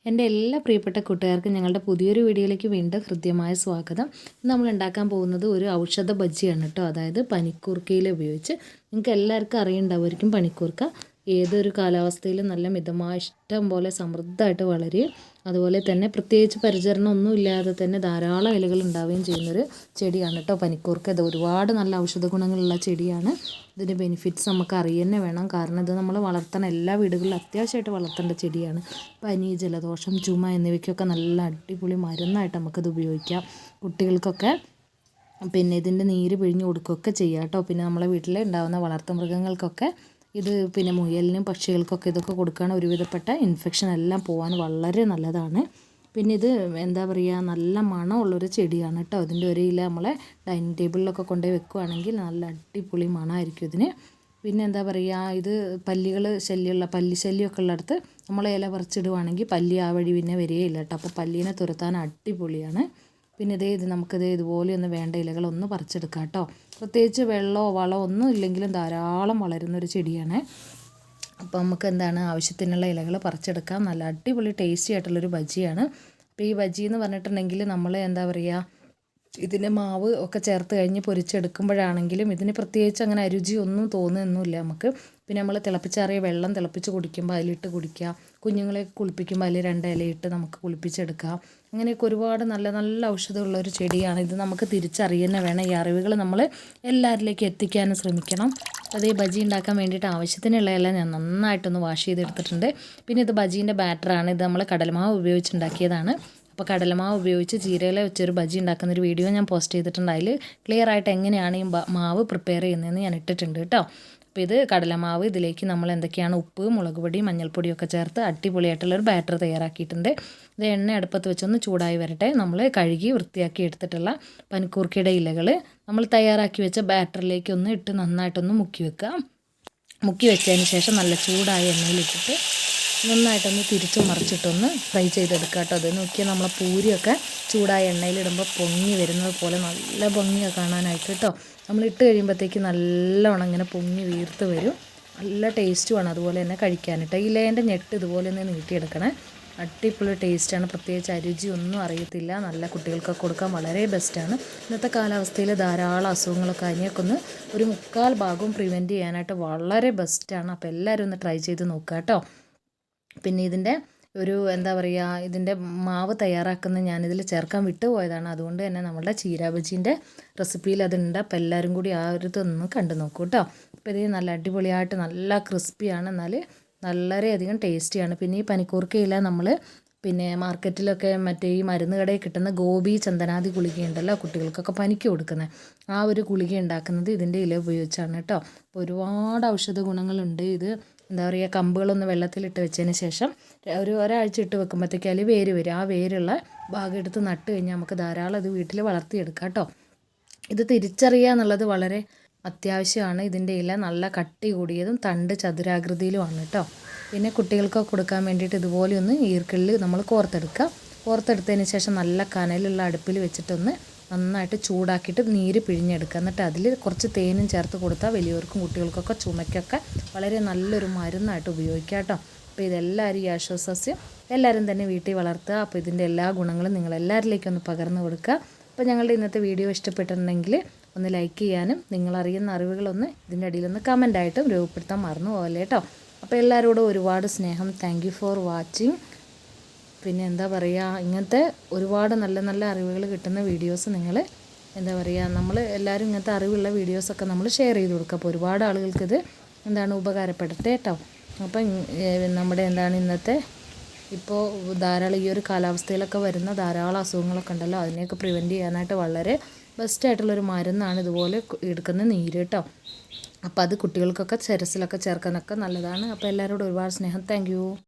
എൻ്റെ എല്ലാ പ്രിയപ്പെട്ട കൂട്ടുകാർക്കും ഞങ്ങളുടെ പുതിയൊരു വീഡിയോയിലേക്ക് വീണ്ടും ഹൃദ്യമായ സ്വാഗതം. നമ്മൾ ഉണ്ടാക്കാൻ പോകുന്നത് ഒരു ഔഷധ ബജ്ജിയാണ് കേട്ടോ. അതായത് പനിക്കൂർക്കയില ഉപയോഗിച്ച്. നിങ്ങൾക്ക് എല്ലാവർക്കും അറിയുണ്ടാവുമായിരിക്കും പനിക്കൂർക്ക ഏതൊരു കാലാവസ്ഥയിലും നല്ല മിതമായ ഇഷ്ടം പോലെ സമൃദ്ധമായിട്ട് വളരുകയും അതുപോലെ തന്നെ പ്രത്യേകിച്ച് പരിചരണം ഒന്നും ഇല്ലാതെ തന്നെ ധാരാളം ഇലകൾ ഉണ്ടാവുകയും ചെയ്യുന്നൊരു ചെടിയാണ് കേട്ടോ പനിക്കൂർക്ക. ഇത് ഒരുപാട് നല്ല ഔഷധ ഗുണങ്ങളുള്ള ചെടിയാണ്. ഇതിൻ്റെ ബെനിഫിറ്റ്സ് നമുക്ക് അറിയുക തന്നെ വേണം. കാരണം ഇത് നമ്മൾ വളർത്തണം, എല്ലാ വീടുകളിലും അത്യാവശ്യമായിട്ട് വളർത്തേണ്ട ചെടിയാണ്. പനി, ജലദോഷം, ചുമ എന്നിവയ്ക്കൊക്കെ നല്ല അടിപൊളി മരുന്നായിട്ട് നമുക്കിത് ഉപയോഗിക്കാം. കുട്ടികൾക്കൊക്കെ പിന്നെ ഇതിൻ്റെ നീര് പിഴിഞ്ഞ് കൊടുക്കുകയൊക്കെ ചെയ്യാം കേട്ടോ. പിന്നെ നമ്മളെ വീട്ടിൽ ഉണ്ടാകുന്ന വളർത്തുമൃഗങ്ങൾക്കൊക്കെ ഇത്, പിന്നെ മുയലിനും പക്ഷികൾക്കൊക്കെ ഇതൊക്കെ കൊടുക്കുകയാണ്. ഒരുവിധപ്പെട്ട ഇൻഫെക്ഷൻ എല്ലാം പോകാൻ വളരെ നല്ലതാണ്. പിന്നെ ഇത് എന്താ പറയുക, നല്ല മണമുള്ളൊരു ചെടിയാണ് കേട്ടോ. ഇതിൻ്റെ ഒരു ഇല നമ്മളെ ഡൈനിങ് ടേബിളിലൊക്കെ കൊണ്ടുപോയി വെക്കുകയാണെങ്കിൽ നല്ല അടിപൊളി മണമായിരിക്കും ഇതിന്. പിന്നെ എന്താ പറയുക, ഇത് പല്ലികൾ ശല്യമുള്ള, പല്ലി ശല്യമൊക്കെ ഉള്ളിടത്ത് നമ്മൾ ഇല പറിച്ചിടുവാണെങ്കിൽ പല്ലി ആ വഴി പിന്നെ വരികയില്ല കേട്ടോ. അപ്പോൾ പല്ലീനെ തുരത്താൻ അടിപൊളിയാണ്. പിന്നെ ഇത് നമുക്കിത് ഇതുപോലെ ഒന്ന് വേണ്ട ഇലകളൊന്ന് പറിച്ചെടുക്കാം കേട്ടോ. പ്രത്യേകിച്ച് വെള്ളമോ വളമോ ഒന്നും ഇല്ലെങ്കിലും ധാരാളം വളരുന്നൊരു ചെടിയാണ്. അപ്പോൾ നമുക്ക് എന്താണ് ആവശ്യത്തിനുള്ള ഇലകൾ പറിച്ചെടുക്കാം. നല്ല അടിപൊളി ടേസ്റ്റി ആയിട്ടുള്ളൊരു ബജ്ജിയാണ്. അപ്പോൾ ഈ ബജ്ജി എന്ന് പറഞ്ഞിട്ടുണ്ടെങ്കിൽ നമ്മൾ എന്താ പറയുക, ഇതിൻ്റെ മാവ് ഒക്കെ ചേർത്ത് കഴിഞ്ഞ് പൊരിച്ചെടുക്കുമ്പോഴാണെങ്കിലും ഇതിന് പ്രത്യേകിച്ച് അങ്ങനെ അരുചി ഒന്നും തോന്നുന്നൊന്നുമില്ല നമുക്ക്. പിന്നെ നമ്മൾ തിളപ്പിച്ചാറിയ വെള്ളം തിളപ്പിച്ച് കുടിക്കുമ്പോൾ അതിലിട്ട് കുടിക്കുക. കുഞ്ഞുങ്ങളെ കുളിപ്പിക്കുമ്പോൾ അതിൽ 2 ഇലയിട്ട് നമുക്ക് കുളിപ്പിച്ചെടുക്കാം. അങ്ങനെയൊക്കെ ഒരുപാട് നല്ല നല്ല ഔഷധമുള്ളൊരു ചെടിയാണ്. ഇത് നമുക്ക് തിരിച്ചറിയുന്ന വേണം. ഈ അറിവുകൾ നമ്മൾ എല്ലാവരിലേക്കും എത്തിക്കാനും ശ്രമിക്കണം. അത് ഈ ബജ്ജി ഉണ്ടാക്കാൻ വേണ്ടിയിട്ട് ആവശ്യത്തിനുള്ള ഇല ഞാൻ നന്നായിട്ടൊന്ന് വാഷ് ചെയ്തെടുത്തിട്ടുണ്ട്. പിന്നെ ഇത് ബജ്ജീൻ്റെ ബാറ്ററാണ്. ഇത് നമ്മൾ കടലമാവ് ഉപയോഗിച്ചുണ്ടാക്കിയതാണ്. അപ്പോൾ കടലമാവ് ഉപയോഗിച്ച് ജീരയില വെച്ചൊരു ബജ്ജി ഉണ്ടാക്കുന്നൊരു വീഡിയോ ഞാൻ പോസ്റ്റ് ചെയ്തിട്ടുണ്ട്. അതിൽ ക്ലിയർ ആയിട്ട് എങ്ങനെയാണ് ഈ മാവ് പ്രിപ്പയർ ചെയ്യുന്നതെന്ന് ഞാൻ ഇട്ടിട്ടുണ്ട് കേട്ടോ. അപ്പോൾ ഇത് കടലമാവ്, ഇതിലേക്ക് നമ്മൾ എന്തൊക്കെയാണ് ഉപ്പ്, മുളക് പൊടി, മഞ്ഞൾപ്പൊടിയൊക്കെ ചേർത്ത് അടിപൊളിയായിട്ടുള്ളൊരു ബാറ്റർ തയ്യാറാക്കിയിട്ടുണ്ട്. ഇത് എണ്ണ അടുപ്പത്ത് വെച്ചൊന്ന് ചൂടായി വരട്ടെ. നമ്മൾ കഴുകി വൃത്തിയാക്കി എടുത്തിട്ടുള്ള പനിക്കൂർക്കയുടെ ഇലകൾ നമ്മൾ തയ്യാറാക്കി വെച്ച ബാറ്ററിലേക്ക് ഒന്ന് ഇട്ട് നന്നായിട്ടൊന്ന് മുക്കി വെക്കുക. മുക്കി വെച്ചതിന് ശേഷം നല്ല ചൂടായ എണ്ണയിലിട്ടിട്ട് നന്നായിട്ടൊന്ന് തിരിച്ച് മറിച്ചിട്ടൊന്ന് ഫ്രൈ ചെയ്തെടുക്കുക കേട്ടോ. അത് നോക്കിയാൽ നമ്മളെ പൂരിയൊക്കെ ചൂടായ എണ്ണയിലിടുമ്പോൾ പൊങ്ങി വരുന്നത് പോലെ നല്ല ഭംഗിയാണ് കാണാനായിട്ട് കേട്ടോ. നമ്മളിട്ട് കഴിയുമ്പോഴത്തേക്ക് നല്ലവണ്ണം ഇങ്ങനെ പൊങ്ങി വീർത്ത് വരും. നല്ല ടേസ്റ്റുമാണ് അതുപോലെ തന്നെ കഴിക്കാനായിട്ട്. ഇലേൻ്റെ ഞെട്ട് ഇതുപോലെ ഒന്ന് നീട്ടിയെടുക്കണേ. അടിപൊളി ടേസ്റ്റാണ്. പ്രത്യേകിച്ച് അരുചി ഒന്നും അറിയത്തില്ല. നല്ല കുട്ടികൾക്കൊക്കെ കൊടുക്കാൻ വളരെ ബെസ്റ്റാണ്. ഇന്നത്തെ കാലാവസ്ഥയിൽ ധാരാളം അസുഖങ്ങളൊക്കെ അതിനെയൊക്കെ ഒന്ന് ഒരു 3/4 ഭാഗവും പ്രിവെൻറ്റ് ചെയ്യാനായിട്ട് വളരെ ബെസ്റ്റാണ്. അപ്പോൾ എല്ലാവരും ഒന്ന് ട്രൈ ചെയ്ത് നോക്കുക കേട്ടോ. പിന്നെ ഇതിൻ്റെ ഒരു എന്താ പറയുക, ഇതിൻ്റെ മാവ് തയ്യാറാക്കുന്ന ഞാനിതിൽ ചേർക്കാൻ വിട്ടുപോയതാണ്. അതുകൊണ്ട് തന്നെ നമ്മളുടെ ചീര ബജ്ജീൻ്റെ റെസിപ്പിയിൽ അതുണ്ട്. അപ്പോൾ എല്ലാവരും കൂടി ആ ഒരു ഇതൊന്ന് കണ്ടു നോക്കൂ കേട്ടോ. അപ്പോൾ ഇത് നല്ല അടിപൊളിയായിട്ട് നല്ല ക്രിസ്പിയാണ്, എന്നാൽ വളരെയധികം ടേസ്റ്റിയാണ്. പിന്നെ ഈ പനിക്കൂർക്കയില നമ്മൾ പിന്നെ മാർക്കറ്റിലൊക്കെ മറ്റേ ഈ മരുന്ന് കടയിൽ കിട്ടുന്ന ഗോപി ചന്ദനാദി ഗുളികയുണ്ടല്ലോ, കുട്ടികൾക്കൊക്കെ പനിക്ക് കൊടുക്കുന്നത്, ആ ഒരു ഗുളിക ഉണ്ടാക്കുന്നത് ഇതിൻ്റെ ഇല ഉപയോഗിച്ചാണ് കേട്ടോ. അപ്പോൾ ഒരുപാട് ഔഷധ ഗുണങ്ങളുണ്ട്. ഇത് എന്താ പറയുക, കമ്പുകളൊന്ന് വെള്ളത്തിലിട്ട് വെച്ചതിന് ശേഷം ഒരാഴ്ച ഇട്ട് വെക്കുമ്പോഴത്തേക്ക് അതിൽ വേര് വരും. ആ വേരുള്ള ഭാഗം എടുത്ത് നട്ട് കഴിഞ്ഞാൽ നമുക്ക് ധാരാളം ഇത് വീട്ടിൽ വളർത്തിയെടുക്കാം കേട്ടോ. ഇത് തിരിച്ചറിയുക എന്നുള്ളത് വളരെ അത്യാവശ്യമാണ്. ഇതിൻ്റെ ഇല നല്ല കട്ടി കൂടിയതും തണ്ട് ചതുരാകൃതിയിലുമാണ് കേട്ടോ. പിന്നെ കുട്ടികൾക്കൊക്കെ കൊടുക്കാൻ വേണ്ടിയിട്ട് ഇതുപോലെ ഒന്ന് ഈർക്കലിൽ നമ്മൾ കോർത്തെടുത്തതിന് ശേഷം നല്ല കനലുള്ള അടുപ്പിൽ വെച്ചിട്ടൊന്ന് നന്നായിട്ട് ചൂടാക്കിയിട്ട് നീര് പിഴിഞ്ഞെടുക്കുക. എന്നിട്ട് അതിൽ കുറച്ച് തേനും ചേർത്ത് കൊടുത്താൽ വലിയവർക്കും കുട്ടികൾക്കൊക്കെ ചുമയ്ക്കൊക്കെ വളരെ നല്ലൊരു മരുന്നായിട്ട് ഉപയോഗിക്കാം കേട്ടോ. അപ്പോൾ ഇതെല്ലാവരും ഈ ആശ്വാസസ്യം എല്ലാവരും തന്നെ വീട്ടിൽ വളർത്തുക. അപ്പോൾ ഇതിൻ്റെ എല്ലാ ഗുണങ്ങളും നിങ്ങളെല്ലാവരിലേക്കും ഒന്ന് പകർന്നു കൊടുക്കുക. അപ്പോൾ ഞങ്ങളുടെ ഇന്നത്തെ വീഡിയോ ഇഷ്ടപ്പെട്ടിട്ടുണ്ടെങ്കിൽ ഒന്ന് ലൈക്ക് ചെയ്യാനും നിങ്ങളറിയുന്ന അറിവുകളൊന്ന് ഇതിൻ്റെ അടിയിലൊന്ന് കമൻ്റായിട്ടും രൂപപ്പെടുത്താൻ മറന്നു പോകല്ലേ കേട്ടോ. അപ്പോൾ എല്ലാവരോടും ഒരുപാട് സ്നേഹം. Thank you for watching. പിന്നെ എന്താ പറയുക, ഇങ്ങനത്തെ ഒരുപാട് നല്ല നല്ല അറിവുകൾ കിട്ടുന്ന വീഡിയോസ് നിങ്ങൾ എന്താ പറയുക, നമ്മൾ എല്ലാവരും ഇങ്ങനത്തെ അറിവുള്ള വീഡിയോസൊക്കെ നമ്മൾ ഷെയർ ചെയ്ത് കൊടുക്കുക. അപ്പോൾ ഒരുപാട് ആളുകൾക്കിത് എന്താണ് ഉപകാരപ്പെടട്ടെ കേട്ടോ. അപ്പം നമ്മുടെ എന്താണ് ഇന്നത്തെ ഇപ്പോൾ ധാരാളം ഈ ഒരു കാലാവസ്ഥയിലൊക്കെ വരുന്ന ധാരാളം അസുഖങ്ങളൊക്കെ ഉണ്ടല്ലോ, അതിനെയൊക്കെ പ്രിവെൻറ്റ് ചെയ്യാനായിട്ട് വളരെ ബെസ്റ്റായിട്ടുള്ളൊരു മരുന്നാണ് ഇതുപോലെ എടുക്കുന്ന നീര് കേട്ടോ. അപ്പോൾ അത് കുട്ടികൾക്കൊക്കെ ശിരസിലൊക്കെ ചേർക്കാനൊക്കെ നല്ലതാണ്. അപ്പോൾ എല്ലാവരോടും ഒരുപാട് സ്നേഹം. Thank you.